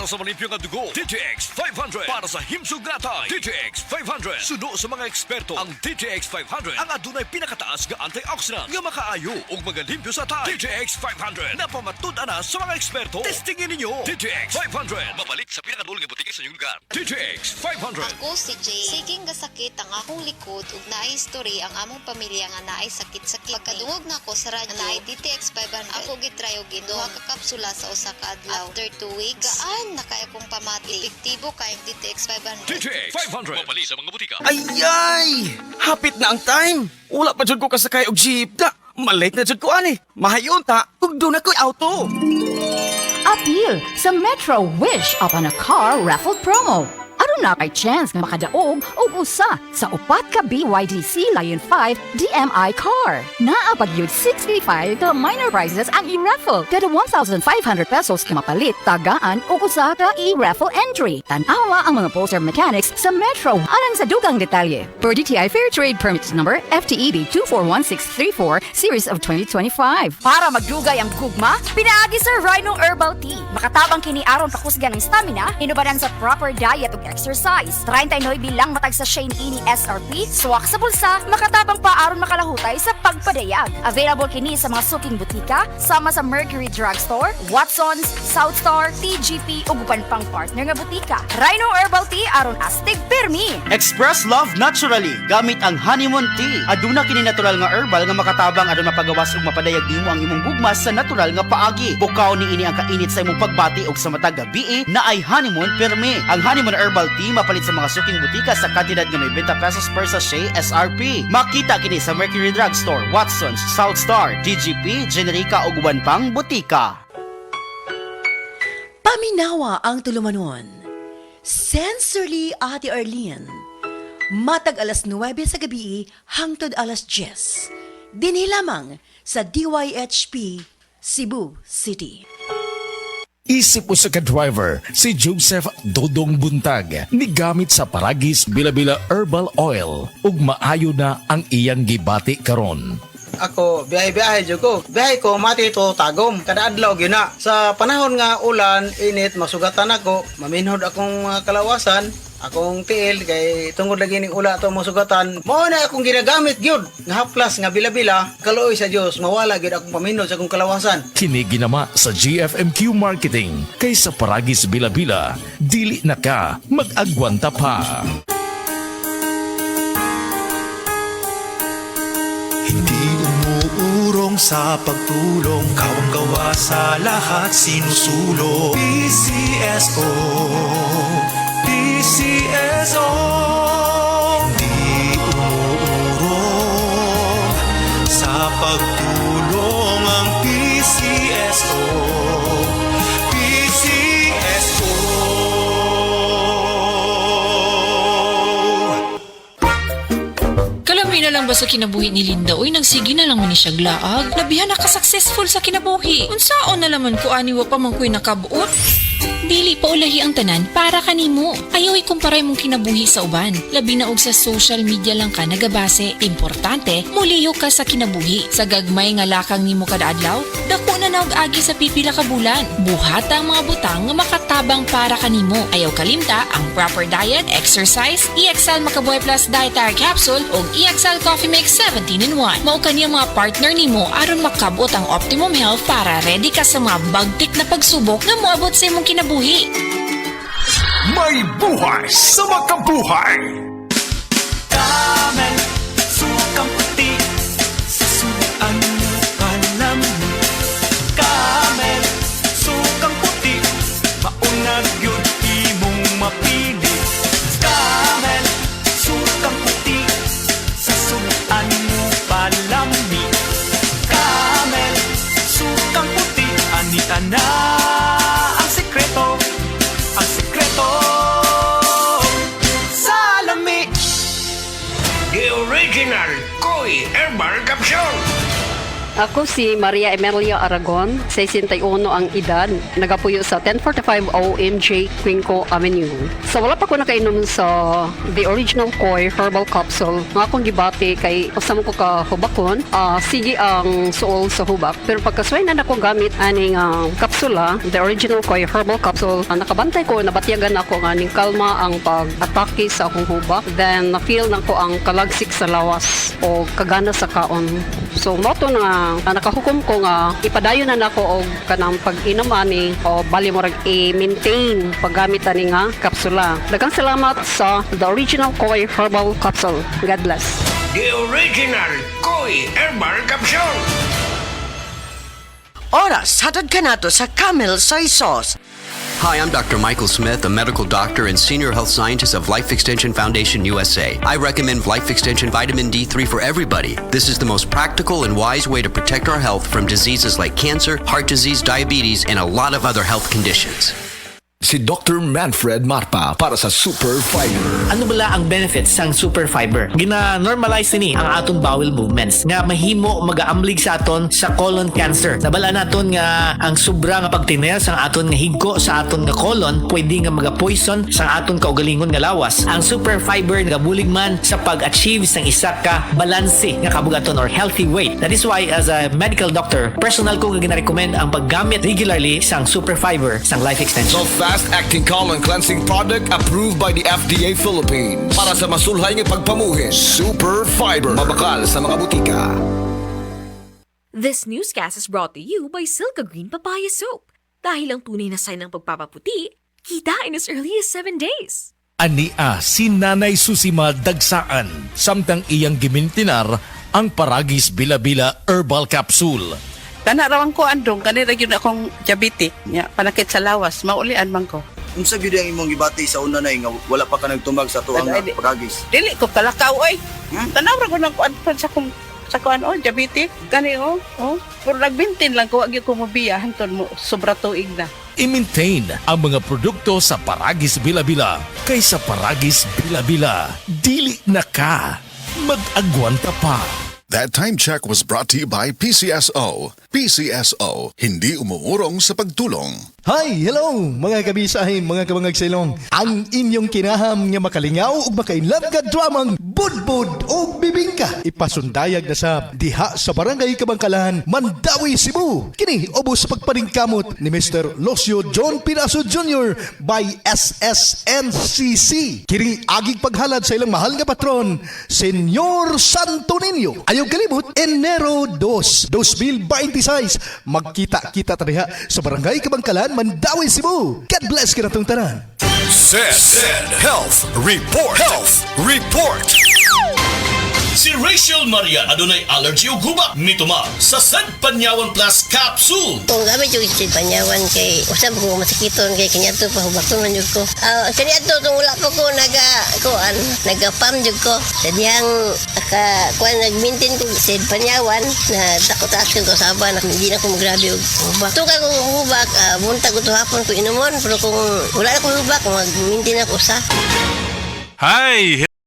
Para sa malimpyo nga dugo, DTX 500. Para sa himsog natay, DTX 500. Suno sa mga eksperto, ang DTX 500 ang adunay pinakataas nga antioxidant nga makaayo ug magalimpyo sa tay. DTX 500 napamatud-an na sa mga eksperto. Testingin ninyo. DTX 500 mabalik sa pinakadul nga butika sa inyong lugar. DTX 500. Ako si Jay. Siging gasakit ang akong likod ug naay history ang among pamilya nga naay sakit-sakit. Pagkadungog na ako sa radyo, naay DTX 500. Ako gitry og duha ka kapsula sa usa ka adlaw. After 2 weeks, gaan na kay akong pamati. Epektibo kay DTX 500. DTX 500 mabalik sa mga butika. Ayay! Hapit na ang time. Wala pa dyan ko kasakay og jeep. Da, malate na dyan ko ani. Mahayon ta, kung doon ako'y auto. Appeal sa Metro Wish upon a car raffle promo. Aron na kay chance nga makadaog og usa sa upat ka BYD Lion 5 DMI car. Naapag yun 65 ka minor prizes ang i-raffle. Kada 1,500 pesos ka mapalit, tagaan o usa ka i-raffle entry. Tanawa ang mga poster mechanics sa Metro alang sa dugang detalye. Per DTI Fair Trade Permit Number FTEB 241634 Series of 2025. Para magdugay ang gugma, pinaagi sa Rhino Herbal Tea. Makatabang kini aron pakusgan ng stamina, inubanan sa proper diet ug exercise. 39 bilang matag sa Shane Ini SRP, swak sa bulsa, makatabang pa aron makalahutay sa pagpadayag. Available kini sa mga suking butika, sama sa Mercury Drugstore, Watson's, Southstar, TGP ug uban pang partner nga butika. Rhino Herbal Tea aron astig pirmi. Express love naturally gamit ang honeymoon tea. Aduna kini natural nga herbal nga makatabang aron mapagawas ug mapadayag nimo ang imong gugmas sa natural nga paagi. Bukaw ni ini ang kainit sa imong pagbati ug sa matag gabi na ay honeymoon pirmi. Ang honeymoon herbal tea mapalit sa mga suking butika sa kantidad nga 90 pesos per sachet SRP. Makita kini sa Mercury Drugstore, Watson's, Southstar, DGP, Generica ug uban pang butika. Paminawa ang tulumanon. Sensorily Ate Arlene. Matag alas 9 sa gabi hangtod alas 10. Dinhi lamang sa DYHP Cebu City. Isip mo sa ka-driver, si Joseph Dodong Buntag, nigamit sa Paragis Bila-Bila Herbal Oil, ug maayo na ang iyang gibati karon. Ako, biyahe-biyahe dyan ko. Biyahe ko, mati ito tagom. Kada adlaw gina. Sa panahon nga ulan, init, masugatan ako. Maminhod akong kalawasan. Akong tiil, kay tungod lagi ning ula ito masugatan. Mao na akong ginagamit gyud nga haplas nga bila-bila. Kaluoy sa Dios, mawala gyud akong paminhod sa akong kalawasan. Kini ginama sa GFMQ Marketing, kay sa Paragis Bila-Bila, dili na ka mag-agwanta pa. Hindi umuurong sa pagtulong, kawang-gawa sa lahat sinusulong. PCSO, PCSO. Hindi umuurong sa pagtulong ang PCSO. PCSO. Kalami na lang ba sa kinabuhi ni Linda? Uy, nagsigi na lang man ni siya glaag. Labihan na ka-successful sa kinabuhi. Unsaon na laman ko aniwa pa man ko'y nakabuot? Dili pa ulahi ang tanan para kanimo. Ayaw ikumparay mong kinabuhi sa uban. Labi na og sa social media lang ka nagabase. Importante, muliyo ka sa kinabuhi. Sa gagmay nga lakang nimo kada adlaw, dako na naog agi sa pipila ka bulan. Buhata ang mga butang nga makatabang para kanimo. Ayaw kalimta ang proper diet, exercise, EXL Makabuhay Plus Dietary Capsule ug EXL Coffee Mix 17-in-1. Mao kaniyang mga partner nimo aron makabot ang optimum health para ready ka sa mga bagtik na pagsubok nga moabot sa imong kinabuhi. May buhay sa makabuhay! Camel, sukang puti, sa sudan mo alam. Camel, sukang puti, maunag yun imong mapili. Camel, sukang puti, sa sudan mo palami. Camel, sukang puti, anita na ang sekreto. Ang sekreto sa lami. The original Koi Herbal Capsule. Ako si Maria Emelia Aragon, 61 ang edad, nagapuyo sa 1045 OMJ Quinco Avenue. Sa wala pa ko nakainom sa the original Koi herbal capsule, nga akong gibati kay usam ko ka hubakon, sige ang suol sa hubak. Pero pagkasway na ako gamit aning kapsula, the original Koi herbal capsule, nakabantay ko, nabatyagan ako nga ning kalma ang pag-atake sa akong hubak. Then na-feel na ko ang kalagsik sa lawas o kagana sa kaon. So mo to nga nakahukom ko nga ipadayon na nako og kanang pag-inom ani o bali mo rag i-maintain paggamit ani nga kapsula. Daghang salamat sa the original Koi herbal capsule. God bless. The original Koi Herbal Capsule. Oras, hatod ka nato sa Camel Soy Sauce. Hi, I'm Dr. Michael Smith, a medical doctor and senior health scientist of Life Extension Foundation USA. I recommend Life Extension Vitamin D3 for everybody. This is the most practical and wise way to protect our health from diseases like cancer, heart disease, diabetes, and a lot of other health conditions. Si Dr. Manfred Marpa para sa Super Fiber. Ano bala ang benefits sang super fiber? Gina-normalize ni ang aton bowel movements nga mahimo magaamblig sa aton sa colon cancer. Nabala naton nga ang sobra nga pagtiner sang aton nga higko sa aton nga colon pwede nga maga-poison sang aton kaugalingon nga lawas. Ang super fiber nagabulig man sa pag-achieve sang isa ka balanse nga kabugaton or healthy weight. That is why as a medical doctor, personal ko nga gina-recommend ang paggamit regularly sang super fiber sang Life Extension. Fast-acting colon cleansing product approved by the FDA Philippines. Para sa masulhay ng pagpamuhin, Super Fiber. Mabakal sa mga butika. This newscast is brought to you by Silka Green Papaya Soap. Dahil ang tunay na sign ng pagpapaputi, kita in as early as 7 days. Ania si Nanay Susima Dagsaan, samtang iyang gimintinar ang Paragis Bila-Bila Herbal Capsule. Tanarawan ko andong kanira gyud akong diabetic nya panakit sa lawas maulian man ko. Unsa gyud ang imong gibati sa una nay nga wala pa ka nagtumag sa tuang Paragis? Dili ko kalakaw oy. Tanawra ko nang kuan sa kuan diabetic kani pero nagbintin lang ko agi ko mobiya hanton mo sobra tuig na. I-maintain ang mga produkto sa Paragis Bila-Bila kaysa Paragis Bila-Bila. Dili na ka. Mag-agwanta pa. That time check was brought to you by PCSO. PCSO, hindi umuurong sa pagtulong. Hi! Hello! Mga kabisahin, mga kabangag silong. Ang inyong kinaham nga makalingaw ug makainlove ka dramang Budbud o Bibingka. Ipasundayag na sa diha sa Barangay Kabangkalan, Mandawi, Cebu. Kini ubos sa pagpaningkamot ni Mr. Locio John Piraso Jr. by SSNCC. Kiring agig paghalad sa ilang mahal nga patron, Senyor Santo Niño. Ayaw kalimot, Enero 2, 2026. Magkita-kita tariha sa Barangay Kabangkalan, Mandawi, Cebu. God bless kinatong tanan. Said Health Report. Health Report. Si Rachel Maria adunay allergy ug hubak mituma sa Sad Panyawan Plus Capsule. Kung gamit yung Sad Panyawan kay usab ko masakiton kay kaniadto pa hubakton man jud ko. Kaniadto tong wala pa ko naga-pam jud ko. Sadyang kuan nag-maintain ko Sad Panyawan na takot-takot ko saban hindi na ko magrabe og hubak. Tuka ko hubak buntag ko hapon ko inumon pero kung wala na ko hubak mag-maintain ako sa. Hi.